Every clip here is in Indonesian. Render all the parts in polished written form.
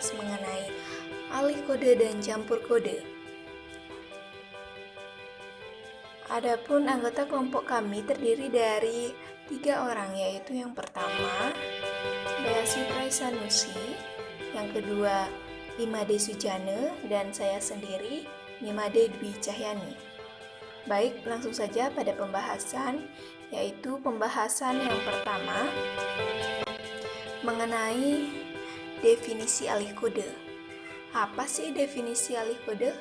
membahas mengenai alih kode dan campur kode. Adapun anggota kelompok kami terdiri dari 3 orang, yaitu yang pertama Beasi Praisanusi, yang kedua Imade Sujana, dan saya sendiri Nimade Dwi Cahyani. Baik, langsung saja pada pembahasan, yaitu pembahasan yang pertama mengenai definisi alih kode. Apa sih definisi alih kode?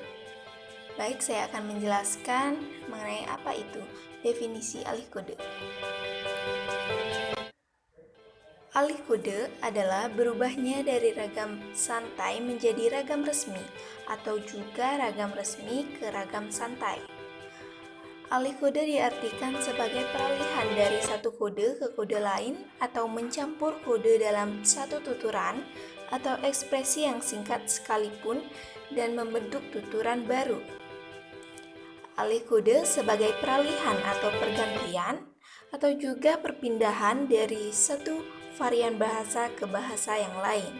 Baik, saya akan menjelaskan mengenai apa itu definisi alih kode. Alih kode adalah berubahnya dari ragam santai menjadi ragam resmi, atau juga ragam resmi ke ragam santai. Alih kode diartikan sebagai peralihan dari satu kode ke kode lain atau mencampur kode dalam satu tuturan atau ekspresi yang singkat sekalipun dan membentuk tuturan baru. Alih kode sebagai peralihan atau pergantian atau juga perpindahan dari satu varian bahasa ke bahasa yang lain.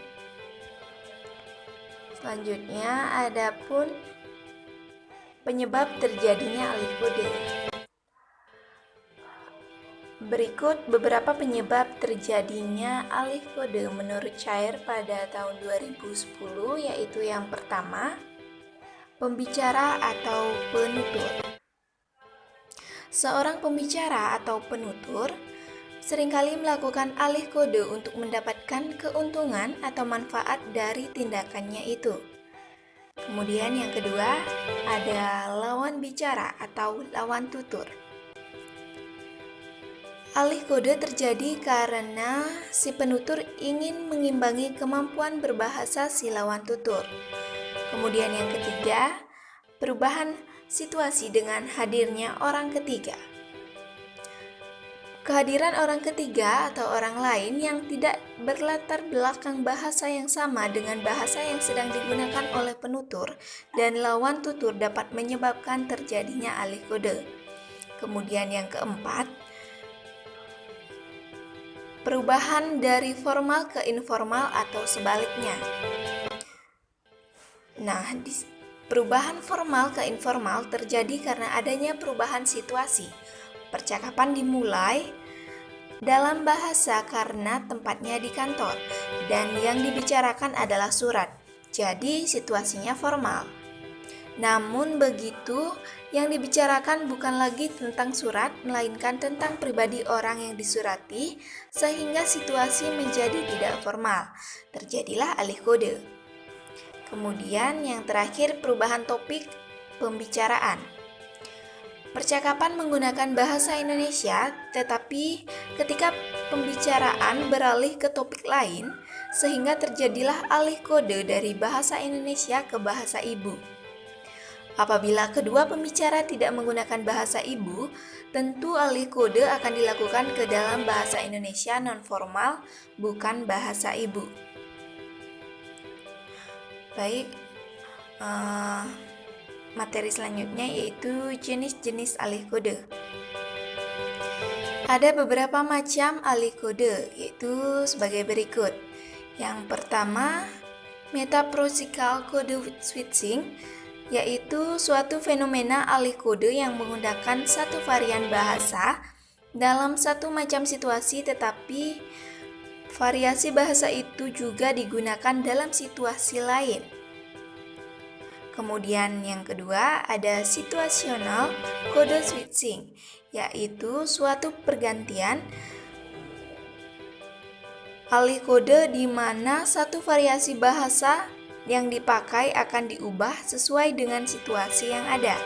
Selanjutnya, adapun penyebab terjadinya alih kode. Berikut beberapa penyebab terjadinya alih kode menurut Chair pada tahun 2010, yaitu yang pertama, pembicara atau penutur. Seorang pembicara atau penutur seringkali melakukan alih kode untuk mendapatkan keuntungan atau manfaat dari tindakannya itu. Kemudian yang kedua, ada lawan bicara atau lawan tutur. Alih kode terjadi karena si penutur ingin mengimbangi kemampuan berbahasa si lawan tutur. Kemudian yang ketiga, perubahan situasi dengan hadirnya orang ketiga. Kehadiran orang ketiga atau orang lain yang tidak berlatar belakang bahasa yang sama dengan bahasa yang sedang digunakan oleh penutur dan lawan tutur dapat menyebabkan terjadinya alih kode. Kemudian yang keempat, perubahan dari formal ke informal atau sebaliknya. Nah, perubahan formal ke informal terjadi karena adanya perubahan situasi. Percakapan dimulai dalam bahasa karena tempatnya di kantor, dan yang dibicarakan adalah surat, jadi situasinya formal. Namun begitu, yang dibicarakan bukan lagi tentang surat, melainkan tentang pribadi orang yang disurati, sehingga situasi menjadi tidak formal. Terjadilah alih kode. Kemudian yang terakhir, perubahan topik pembicaraan. Percakapan menggunakan bahasa Indonesia, tetapi ketika pembicaraan beralih ke topik lain, sehingga terjadilah alih kode dari bahasa Indonesia ke bahasa ibu. Apabila kedua pembicara tidak menggunakan bahasa ibu, tentu alih kode akan dilakukan ke dalam bahasa Indonesia non-formal, bukan bahasa ibu. Baik, materi selanjutnya yaitu jenis-jenis alih kode. Ada beberapa macam alih kode, yaitu sebagai berikut. Yang pertama, metaprosikal code switching, yaitu suatu fenomena alih kode yang menggunakan satu varian bahasa dalam satu macam situasi, tetapi variasi bahasa itu juga digunakan dalam situasi lain. Kemudian yang kedua, ada situational code switching, yaitu suatu pergantian alih kode di mana satu variasi bahasa yang dipakai akan diubah sesuai dengan situasi yang ada,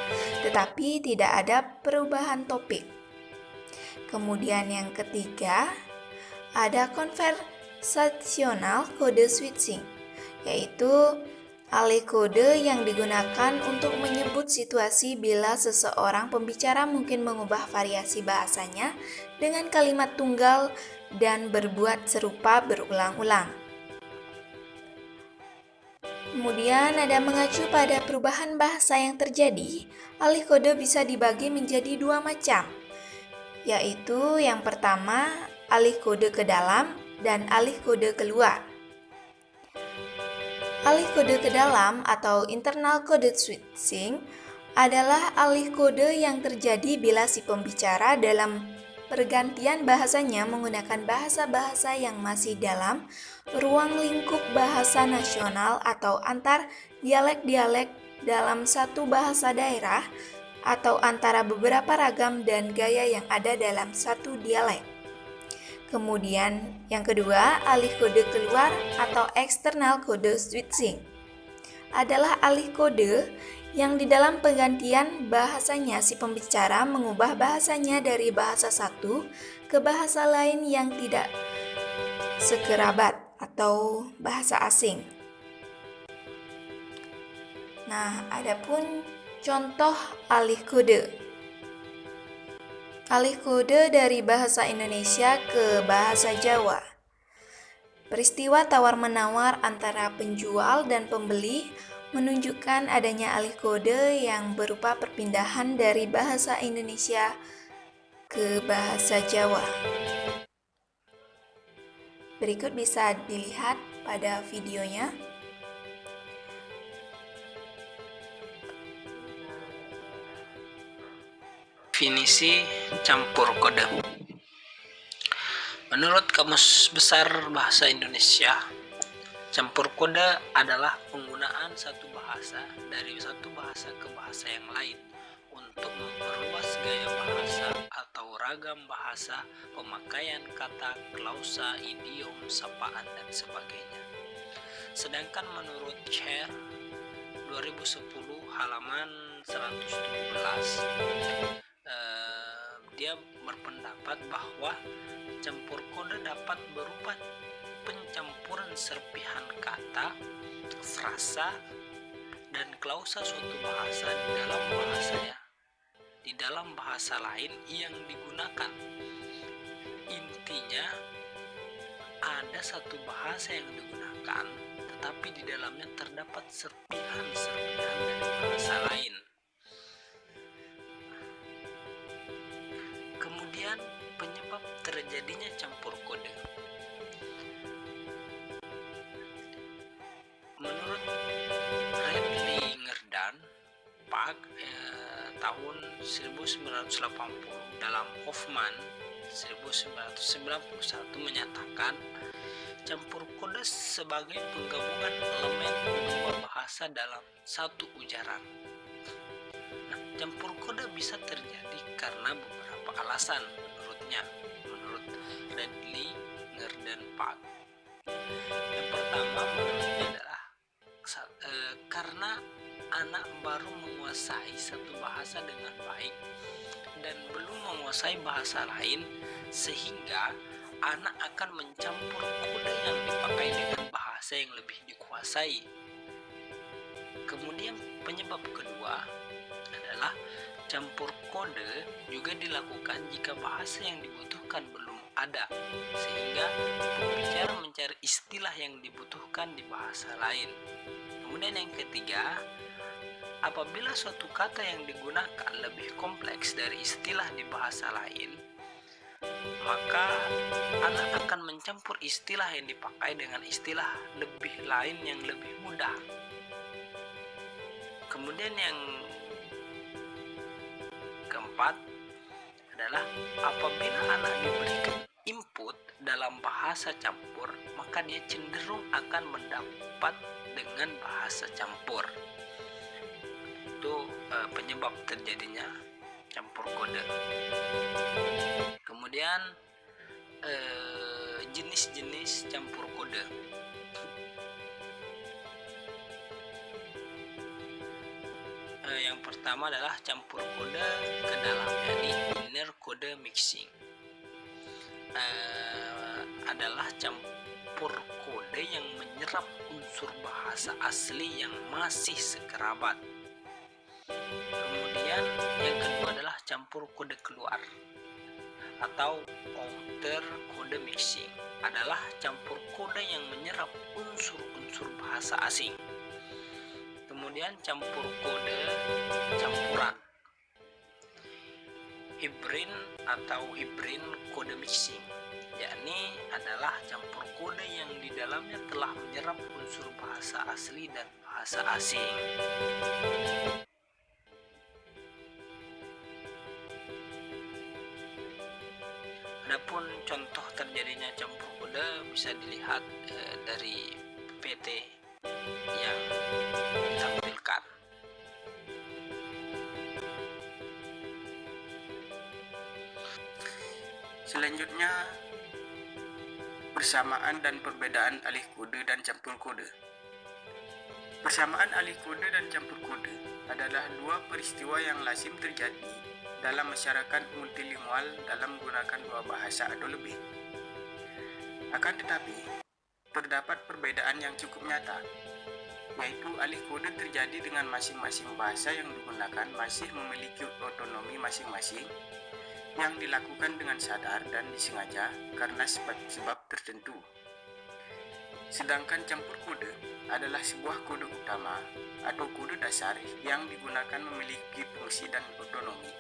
tetapi tidak ada perubahan topik. Kemudian yang ketiga, ada conversational code switching, yaitu alih kode yang digunakan untuk menyebut situasi bila seseorang pembicara mungkin mengubah variasi bahasanya dengan kalimat tunggal dan berbuat serupa berulang-ulang. Kemudian ada mengacu pada perubahan bahasa yang terjadi, alih kode bisa dibagi menjadi 2 macam, yaitu yang pertama alih kode ke dalam dan alih kode keluar. Alih kode ke dalam atau internal code switching adalah alih kode yang terjadi bila si pembicara dalam pergantian bahasanya menggunakan bahasa-bahasa yang masih dalam ruang lingkup bahasa nasional atau antar dialek-dialek dalam satu bahasa daerah atau antara beberapa ragam dan gaya yang ada dalam satu dialek. Kemudian, yang kedua, alih kode keluar atau external code switching adalah alih kode yang di dalam penggantian bahasanya si pembicara mengubah bahasanya dari bahasa satu ke bahasa lain yang tidak sekerabat atau bahasa asing. Nah, adapun contoh alih kode. Alih kode dari bahasa Indonesia ke bahasa Jawa. Peristiwa tawar-menawar antara penjual dan pembeli menunjukkan adanya alih kode yang berupa perpindahan dari bahasa Indonesia ke bahasa Jawa. Berikut bisa dilihat pada videonya. Definisi campur kode. Menurut Kamus Besar Bahasa Indonesia, campur kode adalah penggunaan satu bahasa dari satu bahasa ke bahasa yang lain untuk memperluas gaya bahasa atau ragam bahasa, pemakaian kata, klausa, idiom, sapaan, dan sebagainya. Sedangkan menurut Chair 2010 halaman 117, dia berpendapat bahwa campur kode dapat berupa pencampuran serpihan kata, frasa, dan klausa suatu bahasa di dalam bahasa lain yang digunakan. Intinya, ada satu bahasa yang digunakan, tetapi di dalamnya terdapat serpihan-serpihan dari bahasa lain. Kemudian penyebab terjadinya campur kode. Menurut Redlinger dan Pak tahun 1980 dalam Hoffman 1991 menyatakan campur kode sebagai penggabungan elemen dua bahasa dalam satu ujaran. Nah, campur kode bisa terjadi karena beberapa alasan menurut Redlinger dan Pak. Yang pertama menurutnya adalah karena anak baru menguasai satu bahasa dengan baik dan belum menguasai bahasa lain, sehingga anak akan mencampur kode yang dipakai dengan bahasa yang lebih dikuasai. Kemudian penyebab kedua adalah campur kode juga dilakukan jika bahasa yang dibutuhkan belum ada, sehingga pembicara mencari istilah yang dibutuhkan di bahasa lain. Kemudian yang ketiga, apabila suatu kata yang digunakan lebih kompleks dari istilah di bahasa lain, maka anak akan mencampur istilah yang dipakai dengan istilah lebih lain yang lebih mudah. Kemudian yang keempat adalah apabila anak diberikan input dalam bahasa campur, maka dia cenderung akan mendapat dengan bahasa campur. Itu penyebab terjadinya campur kode. Kemudian jenis-jenis campur kode. Yang pertama adalah campur kode ke dalam, yakni inner code mixing. Adalah campur kode yang menyerap unsur bahasa asli yang masih sekerabat. Kemudian yang kedua adalah campur kode keluar atau outer code mixing, adalah campur kode yang menyerap unsur-unsur bahasa asing. Kemudian campur kode campuran, hybrid atau hybrid code mixing, yakni adalah campur kode yang di dalam dalamnya telah menyerap unsur bahasa asli dan bahasa asing. Adapun contoh terjadinya campur kode bisa dilihat dari PPT yang ditampilkan. Selanjutnya, persamaan dan perbedaan alih kode dan campur kode. Persamaan alih kode dan campur kode adalah dua peristiwa yang lazim terjadi dalam masyarakat multilingual dalam menggunakan dua bahasa atau lebih. Akan tetapi, terdapat perbedaan yang cukup nyata, yaitu alih kode terjadi dengan masing-masing bahasa yang digunakan masih memiliki otonomi masing-masing yang dilakukan dengan sadar dan disengaja karena sebab-sebab tertentu. Sedangkan campur kode adalah sebuah kode utama atau kode dasar yang digunakan memiliki fungsi dan otonomi.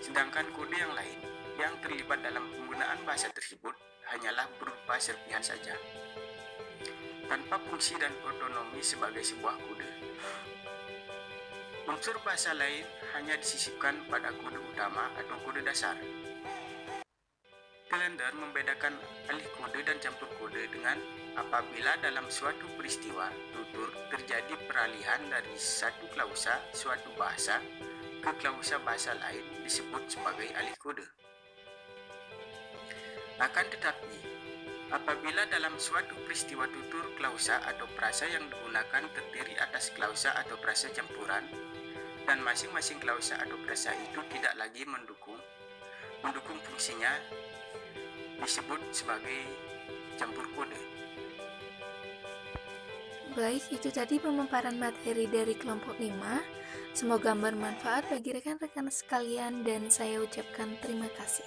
Sedangkan kode yang lain yang terlibat dalam penggunaan bahasa tersebut hanyalah berupa serpihan saja, tanpa fungsi dan otonomi sebagai sebuah kode. Unsur bahasa lain hanya disisipkan pada kode utama atau kode dasar. Kalender membedakan alih kode dan campur kode dengan apabila dalam suatu peristiwa tutur terjadi peralihan dari satu klausa suatu bahasa ke klausa bahasa lain disebut sebagai alih kode. Akan tetapi, apabila dalam suatu peristiwa tutur klausa atau frasa yang digunakan terdiri atas klausa atau frasa campuran, dan masing-masing klausa atau frasa itu tidak lagi mendukung fungsinya, disebut sebagai campur kode. Baik, itu tadi pemaparan materi dari kelompok 5. Semoga bermanfaat bagi rekan-rekan sekalian dan saya ucapkan terima kasih.